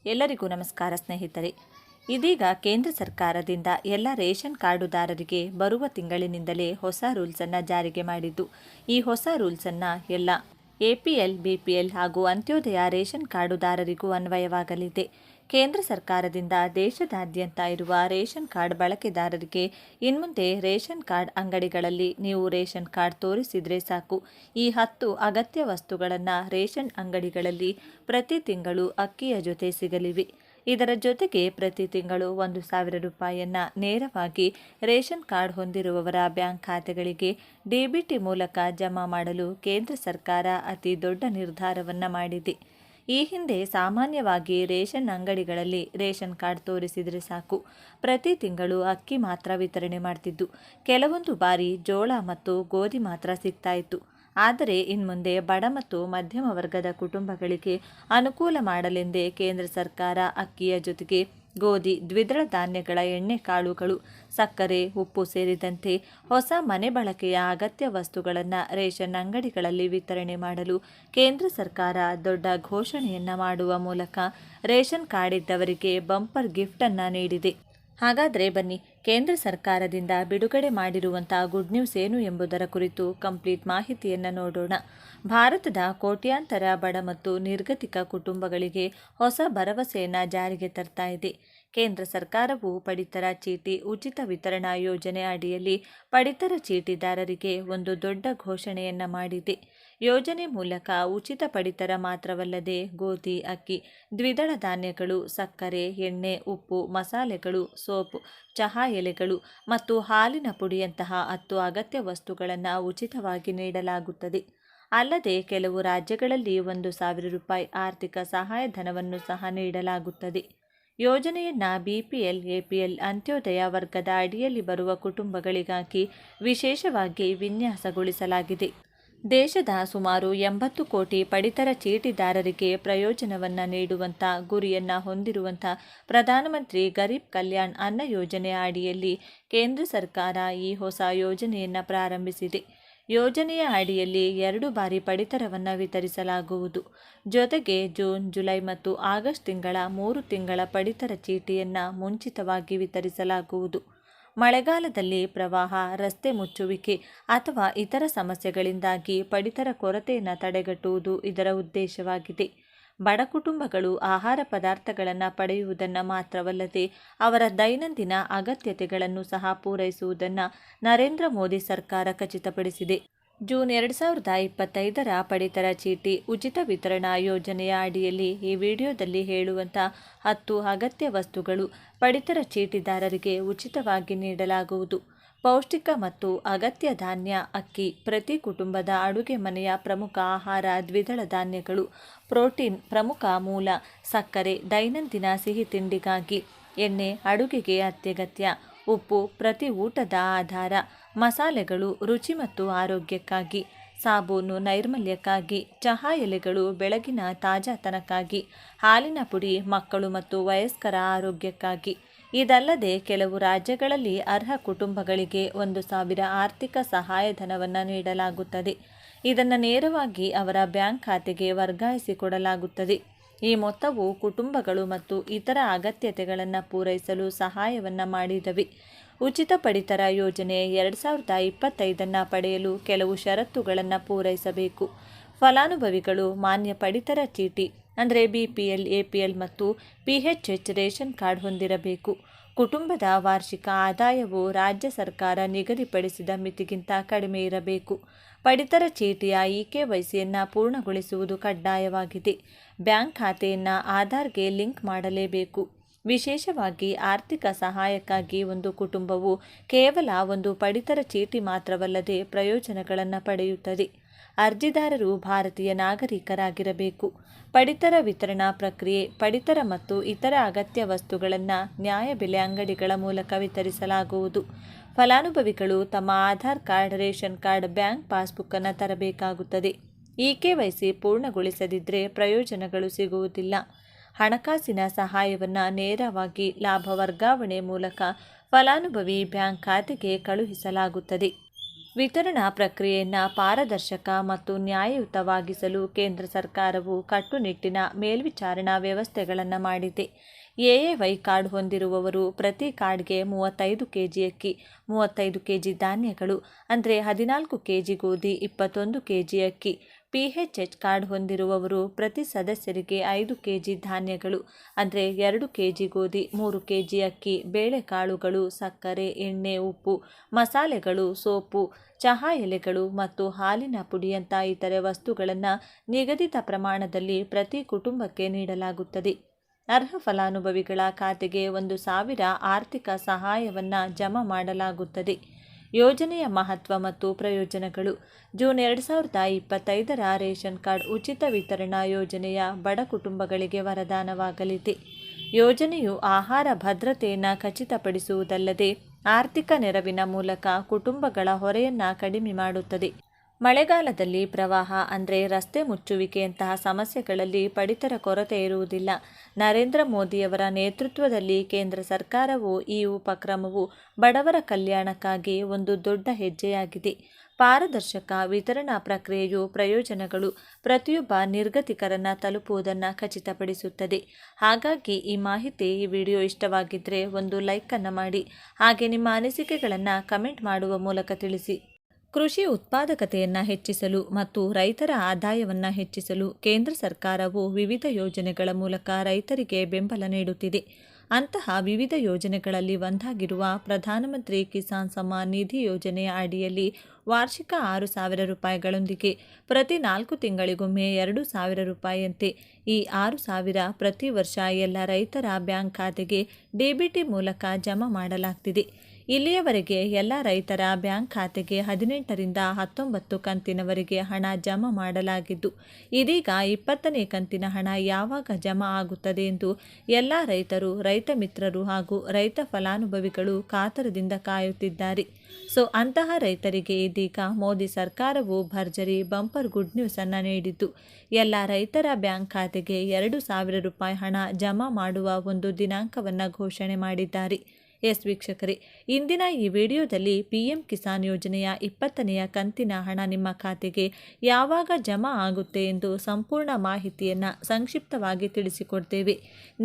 ಎಲ್ಲರಿಗೂ ನಮಸ್ಕಾರ ಸ್ನೇಹಿತರೆ. ಇದೀಗ ಕೇಂದ್ರ ಸರ್ಕಾರದಿಂದ ಎಲ್ಲ ರೇಷನ್ ಕಾರ್ಡುದಾರರಿಗೆ ಬರುವ ತಿಂಗಳಿನಿಂದಲೇ ಹೊಸ ರೂಲ್ಸನ್ನು ಜಾರಿಗೆ ಮಾಡಿದ್ದು, ಈ ಹೊಸ ರೂಲ್ಸನ್ನು ಎಲ್ಲ APL, BPL ಹಾಗೂ ಅಂತ್ಯೋದಯ ರೇಷನ್ ಕಾರ್ಡುದಾರರಿಗೂ ಅನ್ವಯವಾಗಲಿದೆ. ಕೇಂದ್ರ ಸರ್ಕಾರದಿಂದ ದೇಶದಾದ್ಯಂತ ಇರುವ ರೇಷನ್ ಕಾರ್ಡ್ ಬಳಕೆದಾರರಿಗೆ ಇನ್ಮುಂದೆ ರೇಷನ್ ಕಾರ್ಡ್ ಅಂಗಡಿಗಳಲ್ಲಿ ನೀವು ರೇಷನ್ ಕಾರ್ಡ್ ತೋರಿಸಿದರೆ ಸಾಕು, ಈ 10 ಅಗತ್ಯ ವಸ್ತುಗಳನ್ನು ರೇಷನ್ ಅಂಗಡಿಗಳಲ್ಲಿ ಪ್ರತಿ ತಿಂಗಳು ಅಕ್ಕಿಯ ಜೊತೆ ಸಿಗಲಿವೆ. ಇದರ ಜೊತೆಗೆ ಪ್ರತಿ ತಿಂಗಳು 1,000 ರೂಪಾಯಿಯನ್ನು ನೇರವಾಗಿ ರೇಷನ್ ಕಾರ್ಡ್ ಹೊಂದಿರುವವರ ಬ್ಯಾಂಕ್ ಖಾತೆಗಳಿಗೆ DBT ಮೂಲಕ ಜಮಾ ಮಾಡಲು ಕೇಂದ್ರ ಸರ್ಕಾರ ಅತಿ ದೊಡ್ಡ ನಿರ್ಧಾರವನ್ನು ಮಾಡಿದೆ. ಈ ಹಿಂದೆ ಸಾಮಾನ್ಯವಾಗಿ ರೇಷನ್ ಅಂಗಡಿಗಳಲ್ಲಿ ರೇಷನ್ ಕಾರ್ಡ್ ತೋರಿಸಿದರೆ ಸಾಕು, ಪ್ರತಿ ತಿಂಗಳು ಅಕ್ಕಿ ಮಾತ್ರ ವಿತರಣೆ ಮಾಡ್ತಿದ್ದು, ಕೆಲವೊಂದು ಬಾರಿ ಜೋಳ ಮತ್ತು ಗೋಧಿ ಮಾತ್ರ ಸಿಗ್ತಾ ಇತ್ತು. ಆದರೆ ಇನ್ಮುಂದೆ ಬಡ ಮತ್ತು ಮಧ್ಯಮ ವರ್ಗದ ಕುಟುಂಬಗಳಿಗೆ ಅನುಕೂಲ ಮಾಡಲೆಂದೇ ಕೇಂದ್ರ ಸರ್ಕಾರ ಅಕ್ಕಿಯ ಜೊತೆಗೆ ಗೋಧಿ, ದ್ವಿದಳ ಧಾನ್ಯಗಳ ಎಣ್ಣೆಕಾಳುಗಳು, ಸಕ್ಕರೆ, ಉಪ್ಪು ಸೇರಿದಂತೆ ಹೊಸ ಮನೆ ಬಳಕೆಯ ಅಗತ್ಯ ವಸ್ತುಗಳನ್ನು ರೇಷನ್ ಅಂಗಡಿಗಳಲ್ಲಿ ವಿತರಣೆ ಮಾಡಲು ಕೇಂದ್ರ ಸರ್ಕಾರ ದೊಡ್ಡ ಘೋಷಣೆಯನ್ನು ಮಾಡುವ ಮೂಲಕ ರೇಷನ್ ಕಾರ್ಡ್ ಇದ್ದವರಿಗೆ ಬಂಪರ್ ಗಿಫ್ಟನ್ನು ನೀಡಿದೆ. ಹಾಗಾದರೆ ಬನ್ನಿ, ಕೇಂದ್ರ ಸರ್ಕಾರದಿಂದ ಬಿಡುಗಡೆ ಮಾಡಿರುವಂಥ ಗುಡ್ ನ್ಯೂಸ್ ಏನು ಎಂಬುದರ ಕುರಿತು ಕಂಪ್ಲೀಟ್ ಮಾಹಿತಿಯನ್ನು ನೋಡೋಣ. ಭಾರತದ ಕೋಟ್ಯಾಂತರ ಬಡ ಮತ್ತು ನಿರ್ಗತಿಕ ಕುಟುಂಬಗಳಿಗೆ ಹೊಸ ಭರವಸೆಯನ್ನು ಜಾರಿಗೆ ತರ್ತಾ ಇದೆ. ಕೇಂದ್ರ ಸರ್ಕಾರವು ಪಡಿತರ ಚೀಟಿ ಉಚಿತ ವಿತರಣಾ ಯೋಜನೆ ಅಡಿಯಲ್ಲಿ ಪಡಿತರ ಚೀಟಿದಾರರಿಗೆ ಒಂದು ದೊಡ್ಡ ಘೋಷಣೆಯನ್ನು ಮಾಡಿದೆ. ಯೋಜನೆ ಮೂಲಕ ಉಚಿತ ಪಡಿತರ ಮಾತ್ರವಲ್ಲದೆ ಗೋಧಿ, ಅಕ್ಕಿ, ದ್ವಿದಳ ಧಾನ್ಯಗಳು, ಸಕ್ಕರೆ, ಎಣ್ಣೆ, ಉಪ್ಪು, ಮಸಾಲೆಗಳು, ಸೋಪ್, ಚಹಾ ಎಲೆಗಳು ಮತ್ತು ಹಾಲಿನ ಪುಡಿಯಂತಹ 10 ಅಗತ್ಯ ವಸ್ತುಗಳನ್ನು ಉಚಿತವಾಗಿ ನೀಡಲಾಗುತ್ತದೆ. ಅಲ್ಲದೆ ಕೆಲವು ರಾಜ್ಯಗಳಲ್ಲಿ 1,000 ರೂಪಾಯಿ ಆರ್ಥಿಕ ಸಹಾಯಧನವನ್ನು ಸಹ ನೀಡಲಾಗುತ್ತದೆ. ಯೋಜನೆಯನ್ನು BPL, APL, ಅಂತ್ಯೋದಯ ವರ್ಗದ ಅಡಿಯಲ್ಲಿ ಬರುವ ಕುಟುಂಬಗಳಿಗಾಗಿ ವಿಶೇಷವಾಗಿ ವಿನ್ಯಾಸಗೊಳಿಸಲಾಗಿದೆ. ದೇಶದ ಸುಮಾರು 80 ಕೋಟಿ ಪಡಿತರ ಚೀಟಿದಾರರಿಗೆ ಪ್ರಯೋಜನವನ್ನು ನೀಡುವಂಥ ಗುರಿಯನ್ನು ಹೊಂದಿರುವಂಥ ಪ್ರಧಾನಮಂತ್ರಿ ಗರೀಬ್ ಕಲ್ಯಾಣ್ ಅನ್ನ ಯೋಜನೆಯ ಅಡಿಯಲ್ಲಿ ಕೇಂದ್ರ ಸರ್ಕಾರ ಈ ಹೊಸ ಯೋಜನೆಯನ್ನು ಪ್ರಾರಂಭಿಸಿದೆ. ಯೋಜನೆಯ ಅಡಿಯಲ್ಲಿ 2 ಬಾರಿ ಪಡಿತರವನ್ನು ವಿತರಿಸಲಾಗುವುದು. ಜೊತೆಗೆ ಜೂನ್, ಜುಲೈ ಮತ್ತು ಆಗಸ್ಟ್ ತಿಂಗಳ 3 ತಿಂಗಳ ಪಡಿತರ ಚೀಟಿಯನ್ನು ಮುಂಚಿತವಾಗಿ ವಿತರಿಸಲಾಗುವುದು. ಮಳೆಗಾಲದಲ್ಲಿ ಪ್ರವಾಹ, ರಸ್ತೆ ಮುಚ್ಚುವಿಕೆ ಅಥವಾ ಇತರ ಸಮಸ್ಯೆಗಳಿಂದಾಗಿ ಪಡಿತರ ಕೊರತೆಯನ್ನು ತಡೆಗಟ್ಟುವುದು ಇದರ ಉದ್ದೇಶವಾಗಿದೆ. ಬಡ ಕುಟುಂಬಗಳು ಆಹಾರ ಪದಾರ್ಥಗಳನ್ನು ಪಡೆಯುವುದನ್ನು ಮಾತ್ರವಲ್ಲದೆ ಅವರ ದೈನಂದಿನ ಅಗತ್ಯತೆಗಳನ್ನು ಸಹ ಪೂರೈಸುವುದನ್ನು ನರೇಂದ್ರ ಮೋದಿ ಸರ್ಕಾರ ಖಚಿತಪಡಿಸಿದೆ. ಜೂನ್ 2025ರ ಪಡಿತರ ಚೀಟಿ ಉಚಿತ ವಿತರಣಾ ಯೋಜನೆಯ ಅಡಿಯಲ್ಲಿ ಈ ವಿಡಿಯೋದಲ್ಲಿ ಹೇಳುವಂಥ 10 ಅಗತ್ಯ ವಸ್ತುಗಳು ಪಡಿತರ ಚೀಟಿದಾರರಿಗೆ ಉಚಿತವಾಗಿ ನೀಡಲಾಗುವುದು. ಪೌಷ್ಟಿಕ ಮತ್ತು ಅಗತ್ಯ ಧಾನ್ಯ, ಅಕ್ಕಿ, ಪ್ರತಿ ಕುಟುಂಬದ ಅಡುಗೆ ಮನೆಯ ಪ್ರಮುಖ ಆಹಾರ, ದ್ವಿದಳ ಧಾನ್ಯಗಳು, ಪ್ರೋಟೀನ್ ಪ್ರಮುಖ ಮೂಲ, ಸಕ್ಕರೆ ದೈನಂದಿನ ಸಿಹಿ ತಿಂಡಿಗಾಗಿ, ಎಣ್ಣೆ ಅಡುಗೆಗೆ ಅತ್ಯಗತ್ಯ, ಉಪ್ಪು ಪ್ರತಿ ಊಟದ ಆಧಾರ, ಮಸಾಲೆಗಳು ರುಚಿ ಮತ್ತು ಆರೋಗ್ಯಕ್ಕಾಗಿ, ಸಾಬೂನು ನೈರ್ಮಲ್ಯಕ್ಕಾಗಿ, ಚಹಾ ಎಲೆಗಳು ಬೆಳಗಿನ ತಾಜಾತನಕ್ಕಾಗಿ, ಹಾಲಿನ ಪುಡಿ ಮಕ್ಕಳು ಮತ್ತು ವಯಸ್ಕರ ಆರೋಗ್ಯಕ್ಕಾಗಿ. ಇದಲ್ಲದೆ ಕೆಲವು ರಾಜ್ಯಗಳಲ್ಲಿ ಅರ್ಹ ಕುಟುಂಬಗಳಿಗೆ 1,000 ಆರ್ಥಿಕ ಸಹಾಯಧನವನ್ನು ನೀಡಲಾಗುತ್ತದೆ. ಇದನ್ನು ನೇರವಾಗಿ ಅವರ ಬ್ಯಾಂಕ್ ಖಾತೆಗೆ ವರ್ಗಾಯಿಸಿಕೊಡಲಾಗುತ್ತದೆ. ಈ ಮೊತ್ತವು ಕುಟುಂಬಗಳು ಮತ್ತು ಇತರ ಅಗತ್ಯತೆಗಳನ್ನು ಪೂರೈಸಲು ಸಹಾಯವನ್ನು ಮಾಡಿದವೆ. ಉಚಿತ ಪಡಿತರ ಯೋಜನೆ 2025ನ್ನು ಪಡೆಯಲು ಕೆಲವು ಷರತ್ತುಗಳನ್ನು ಪೂರೈಸಬೇಕು. ಫಲಾನುಭವಿಗಳು ಮಾನ್ಯ ಪಡಿತರ ಚೀಟಿ ಅಂದರೆ BPL, APL ಮತ್ತು PHH ರೇಷನ್ ಕಾರ್ಡ್ ಹೊಂದಿರಬೇಕು. ಕುಟುಂಬದ ವಾರ್ಷಿಕ ಆದಾಯವು ರಾಜ್ಯ ಸರ್ಕಾರ ನಿಗದಿಪಡಿಸಿದ ಮಿತಿಗಿಂತ ಕಡಿಮೆ ಇರಬೇಕು. ಪಡಿತರ ಚೀಟಿಯ EKYCಯನ್ನು ಪೂರ್ಣಗೊಳಿಸುವುದು ಕಡ್ಡಾಯವಾಗಿದೆ. ಬ್ಯಾಂಕ್ ಖಾತೆಯನ್ನು ಆಧಾರ್ಗೆ ಲಿಂಕ್ ಮಾಡಲೇಬೇಕು. ವಿಶೇಷವಾಗಿ ಆರ್ಥಿಕ ಸಹಾಯಕ್ಕಾಗಿ ಒಂದು ಕುಟುಂಬವು ಕೇವಲ ಒಂದು ಪಡಿತರ ಚೀಟಿ ಮಾತ್ರವಲ್ಲದೆ ಪ್ರಯೋಜನಗಳನ್ನು ಪಡೆಯುತ್ತದೆ. ಅರ್ಜಿದಾರರು ಭಾರತೀಯ ನಾಗರಿಕರಾಗಿರಬೇಕು. ಪಡಿತರ ವಿತರಣಾ ಪ್ರಕ್ರಿಯೆ ಪಡಿತರ ಮತ್ತು ಇತರ ಅಗತ್ಯ ವಸ್ತುಗಳನ್ನು ನ್ಯಾಯಬೆಲೆ ಅಂಗಡಿಗಳ ಮೂಲಕ ವಿತರಿಸಲಾಗುವುದು. ಫಲಾನುಭವಿಗಳು ತಮ್ಮ Aadhaar card, ration card, bank ಪಾಸ್ಬುಕ್ಕನ್ನು ತರಬೇಕಾಗುತ್ತದೆ. EKYC ಪೂರ್ಣಗೊಳಿಸದಿದ್ದರೆ ಪ್ರಯೋಜನಗಳು ಸಿಗುವುದಿಲ್ಲ. ಹಣಕಾಸಿನ ಸಹಾಯವನ್ನು ನೇರವಾಗಿ ಲಾಭ ವರ್ಗಾವಣೆ ಮೂಲಕ ಫಲಾನುಭವಿ ಬ್ಯಾಂಕ್ ಖಾತೆಗೆ ಕಳುಹಿಸಲಾಗುತ್ತದೆ. ವಿತರಣಾ ಪ್ರಕ್ರಿಯೆಯನ್ನು ಪಾರದರ್ಶಕ ಮತ್ತು ನ್ಯಾಯಯುತವಾಗಿಸಲು ಕೇಂದ್ರ ಸರ್ಕಾರವು ಕಟ್ಟುನಿಟ್ಟಿನ ಮೇಲ್ವಿಚಾರಣಾ ವ್ಯವಸ್ಥೆಗಳನ್ನು ಮಾಡಿದೆ. ಎಎವೈ ಕಾರ್ಡ್ ಹೊಂದಿರುವವರು ಪ್ರತಿ ಕಾರ್ಡ್ಗೆ 35 ಕೆಜಿ ಅಕ್ಕಿ, 35 ಕೆಜಿ ಧಾನ್ಯಗಳು ಅಂದರೆ 14 ಕೆಜಿ ಗೋಧಿ, 21 ಕೆಜಿ ಅಕ್ಕಿ. ಪಿಎಚ್ಎಚ್ ಕಾರ್ಡ್ ಹೊಂದಿರುವವರು ಪ್ರತಿ ಸದಸ್ಯರಿಗೆ 5 ಕೆಜಿ ಧಾನ್ಯಗಳು ಅಂದರೆ 2 ಕೆಜಿ ಗೋಧಿ, 3 ಕೆಜಿ ಅಕ್ಕಿ, ಬೇಳೆಕಾಳುಗಳು, ಸಕ್ಕರೆ, ಎಣ್ಣೆ, ಉಪ್ಪು, ಮಸಾಲೆಗಳು, ಸೋಪು, ಚಹಾ ಎಲೆಗಳು ಮತ್ತು ಹಾಲಿನ ಪುಡಿಯಂಥ ಇತರೆ ವಸ್ತುಗಳನ್ನು ನಿಗದಿತ ಪ್ರಮಾಣದಲ್ಲಿ ಪ್ರತಿ ಕುಟುಂಬಕ್ಕೆ ನೀಡಲಾಗುತ್ತದೆ. ಅರ್ಹ ಫಲಾನುಭವಿಗಳ ಖಾತೆಗೆ 1,000 ಆರ್ಥಿಕ ಸಹಾಯವನ್ನು ಜಮಾ ಮಾಡಲಾಗುತ್ತದೆ. ಯೋಜನೆಯ ಮಹತ್ವ ಮತ್ತು ಪ್ರಯೋಜನಗಳು. ಜೂನ್ 2025ರ ರೇಷನ್ ಕಾರ್ಡ್ ಉಚಿತ ವಿತರಣಾ ಯೋಜನೆಯ ಬಡ ಕುಟುಂಬಗಳಿಗೆ ವರದಾನವಾಗಲಿದೆ. ಯೋಜನೆಯು ಆಹಾರ ಭದ್ರತೆಯನ್ನು ಖಚಿತಪಡಿಸುವುದಲ್ಲದೆ ಆರ್ಥಿಕ ನೆರವಿನ ಮೂಲಕ ಕುಟುಂಬಗಳ ಹೊರೆಯನ್ನು ಕಡಿಮೆ ಮಾಡುತ್ತದೆ. ಮಳೆಗಾಲದಲ್ಲಿ ಪ್ರವಾಹ ಅಂದರೆ ರಸ್ತೆ ಮುಚ್ಚುವಿಕೆಯಂತಹ ಸಮಸ್ಯೆಗಳಲ್ಲಿ ಪಡಿತರ ಕೊರತೆ ಇರುವುದಿಲ್ಲ. ನರೇಂದ್ರ ಮೋದಿಯವರ ನೇತೃತ್ವದಲ್ಲಿ ಕೇಂದ್ರ ಸರ್ಕಾರವು ಈ ಉಪಕ್ರಮವು ಬಡವರ ಕಲ್ಯಾಣಕ್ಕಾಗಿ ಒಂದು ದೊಡ್ಡ ಹೆಜ್ಜೆಯಾಗಿದೆ. ಪಾರದರ್ಶಕ ವಿತರಣಾ ಪ್ರಕ್ರಿಯೆಯು ಪ್ರಯೋಜನಗಳು ಪ್ರತಿಯೊಬ್ಬ ನಿರ್ಗತಿಕರನ್ನು ತಲುಪುವುದನ್ನು ಖಚಿತಪಡಿಸುತ್ತದೆ. ಹಾಗಾಗಿ ಈ ವಿಡಿಯೋ ಇಷ್ಟವಾಗಿದ್ದರೆ ಒಂದು ಲೈಕನ್ನು ಮಾಡಿ, ಹಾಗೆ ನಿಮ್ಮ ಅನಿಸಿಕೆಗಳನ್ನು ಕಮೆಂಟ್ ಮಾಡುವ ಮೂಲಕ ತಿಳಿಸಿ. ಕೃಷಿ ಉತ್ಪಾದಕತೆಯನ್ನು ಹೆಚ್ಚಿಸಲು ಮತ್ತು ರೈತರ ಆದಾಯವನ್ನು ಹೆಚ್ಚಿಸಲು ಕೇಂದ್ರ ಸರ್ಕಾರವು ವಿವಿಧ ಯೋಜನೆಗಳ ಮೂಲಕ ರೈತರಿಗೆ ಬೆಂಬಲ ನೀಡುತ್ತಿದೆ. ಅಂತಹ ವಿವಿಧ ಯೋಜನೆಗಳಲ್ಲಿ ಒಂದಾಗಿರುವ ಪ್ರಧಾನಮಂತ್ರಿ ಕಿಸಾನ್ ಸಮ್ಮಾನ್ ನಿಧಿ ಯೋಜನೆಯ ಅಡಿಯಲ್ಲಿ ವಾರ್ಷಿಕ 6,000 ರೂಪಾಯಿಗಳೊಂದಿಗೆ ಪ್ರತಿ 4 ತಿಂಗಳಿಗೊಮ್ಮೆ 2,000 ರೂಪಾಯಿಯಂತೆ ಈ 6,000 ಪ್ರತಿ ವರ್ಷ ಎಲ್ಲ ರೈತರ ಬ್ಯಾಂಕ್ ಖಾತೆಗೆ ಡಿಬಿಟಿ ಮೂಲಕ ಜಮಾ ಮಾಡಲಾಗ್ತಿದೆ. ಇಲ್ಲಿಯವರೆಗೆ ಎಲ್ಲ ರೈತರ ಬ್ಯಾಂಕ್ ಖಾತೆಗೆ 18ರಿಂದ 19 ಕಂತಿನವರೆಗೆ ಹಣ ಜಮಾ ಮಾಡಲಾಗಿದ್ದು, ಇದೀಗ 20ನೇ ಕಂತಿನ ಹಣ ಯಾವಾಗ ಜಮಾ ಆಗುತ್ತದೆ ಎಂದು ಎಲ್ಲ ರೈತರು, ರೈತ ಮಿತ್ರರು ಹಾಗೂ ರೈತ ಫಲಾನುಭವಿಗಳು ಕಾತರದಿಂದ ಕಾಯುತ್ತಿದ್ದಾರೆ. ಅಂತಹ ರೈತರಿಗೆ ಇದೀಗ ಮೋದಿ ಸರ್ಕಾರವು ಭರ್ಜರಿ ಬಂಪರ್ ಗುಡ್ ನ್ಯೂಸ್ ಅನ್ನು ನೀಡಿದ್ದು, ಎಲ್ಲ ರೈತರ ಬ್ಯಾಂಕ್ ಖಾತೆಗೆ 2,000 ರೂಪಾಯಿ ಹಣ ಜಮಾ ಮಾಡುವ ಒಂದು ದಿನಾಂಕವನ್ನು ಘೋಷಣೆ ಮಾಡಿದ್ದಾರೆ. ವೀಕ್ಷಕರೇ, ಇಂದಿನ ಈ ವಿಡಿಯೋದಲ್ಲಿ ಪಿಎಂ ಕಿಸಾನ್ ಯೋಜನೆಯ 20ನೇ ಕಂತಿನ ಹಣ ನಿಮ್ಮ ಖಾತೆಗೆ ಯಾವಾಗ ಜಮಾ ಆಗುತ್ತೆ ಎಂದು ಸಂಪೂರ್ಣ ಮಾಹಿತಿಯನ್ನು ಸಂಕ್ಷಿಪ್ತವಾಗಿ ತಿಳಿಸಿಕೊಡ್ತೇವೆ.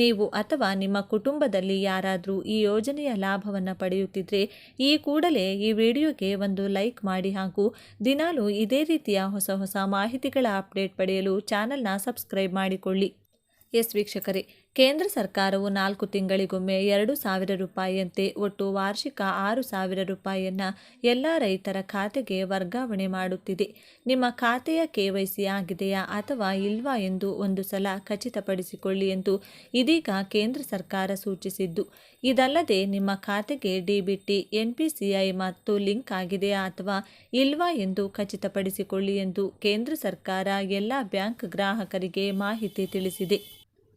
ನೀವು ಅಥವಾ ನಿಮ್ಮ ಕುಟುಂಬದಲ್ಲಿ ಯಾರಾದರೂ ಈ ಯೋಜನೆಯ ಲಾಭವನ್ನು ಪಡೆಯುತ್ತಿದ್ದರೆ ಈ ಕೂಡಲೇ ಈ ವಿಡಿಯೋಗೆ ಒಂದು ಲೈಕ್ ಮಾಡಿ, ಹಾಗೂ ದಿನಾಲೂ ಇದೇ ರೀತಿಯ ಹೊಸ ಮಾಹಿತಿಗಳ ಅಪ್ಡೇಟ್ ಪಡೆಯಲು ಚಾನಲ್ನ ಸಬ್ಸ್ಕ್ರೈಬ್ ಮಾಡಿಕೊಳ್ಳಿ. ವೀಕ್ಷಕರೇ, ಕೇಂದ್ರ ಸರ್ಕಾರವು 4 ತಿಂಗಳಿಗೊಮ್ಮೆ 2,000 ರೂಪಾಯಿಯಂತೆ ಒಟ್ಟು ವಾರ್ಷಿಕ 6,000 ರೂಪಾಯಿಯನ್ನು ಎಲ್ಲ ರೈತರ ಖಾತೆಗೆ ವರ್ಗಾವಣೆ ಮಾಡುತ್ತಿದೆ. ನಿಮ್ಮ ಖಾತೆಯ KYC ಆಗಿದೆಯಾ ಅಥವಾ ಇಲ್ವಾ ಎಂದು ಒಂದು ಸಲ ಖಚಿತಪಡಿಸಿಕೊಳ್ಳಿ ಎಂದು ಇದೀಗ ಕೇಂದ್ರ ಸರ್ಕಾರ ಸೂಚಿಸಿದ್ದು, ಇದಲ್ಲದೆ ನಿಮ್ಮ ಖಾತೆಗೆ ಡಿಬಿಟಿ, NPCI ಮತ್ತು ಲಿಂಕ್ ಆಗಿದೆಯಾ ಅಥವಾ ಇಲ್ವಾ ಎಂದು ಖಚಿತಪಡಿಸಿಕೊಳ್ಳಿ ಎಂದು ಕೇಂದ್ರ ಸರ್ಕಾರ ಎಲ್ಲ ಬ್ಯಾಂಕ್ ಗ್ರಾಹಕರಿಗೆ ಮಾಹಿತಿ ತಿಳಿಸಿದೆ.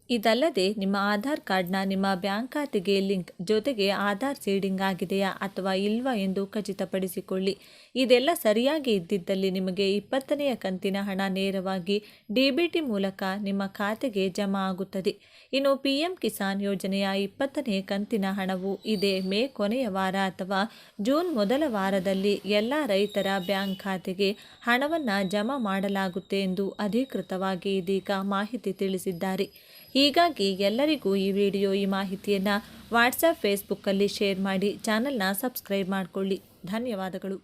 ಇದಲ್ಲದೆ ನಿಮ್ಮ ಆಧಾರ್ ಕಾರ್ಡ್ನ ನಿಮ್ಮ ಬ್ಯಾಂಕ್ ಖಾತೆಗೆ ಲಿಂಕ್ ಜೊತೆಗೆ ಆಧಾರ್ ಸೀಡಿಂಗ್ ಆಗಿದೆಯಾ ಅಥವಾ ಇಲ್ವಾ ಎಂದು ಖಚಿತಪಡಿಸಿಕೊಳ್ಳಿ. ಇದೆಲ್ಲ ಸರಿಯಾಗಿ ಇದ್ದಿದ್ದಲ್ಲಿ ನಿಮಗೆ 20ನೇ ಕಂತಿನ ಹಣ ನೇರವಾಗಿ ಡಿಬಿಟಿ ಮೂಲಕ ನಿಮ್ಮ ಖಾತೆಗೆ ಜಮಾ ಆಗುತ್ತದೆ. ಇನ್ನು ಪಿಎಂ ಕಿಸಾನ್ ಯೋಜನೆಯ 20ನೇ ಕಂತಿನ ಹಣವು ಇದೇ ಮೇ ಕೊನೆಯ ವಾರ ಅಥವಾ ಜೂನ್ ಮೊದಲ ವಾರದಲ್ಲಿ ಎಲ್ಲ ರೈತರ ಬ್ಯಾಂಕ್ ಖಾತೆಗೆ ಹಣವನ್ನು ಜಮಾ ಮಾಡಲಾಗುತ್ತೆ ಎಂದು ಅಧಿಕೃತವಾಗಿ ಇದೀಗ ಮಾಹಿತಿ ತಿಳಿಸಿದ್ದಾರೆ. ಹೀಗಾಗಿ ಎಲ್ಲರಿಗೂ ಈ ಮಾಹಿತಿಯನ್ನು ವಾಟ್ಸಪ್, ಫೇಸ್ಬುಕ್ಕಲ್ಲಿ ಶೇರ್ ಮಾಡಿ ಚಾನಲ್ನ ಸಬ್ಸ್ಕ್ರೈಬ್ ಮಾಡಿಕೊಳ್ಳಿ. ಧನ್ಯವಾದಗಳು.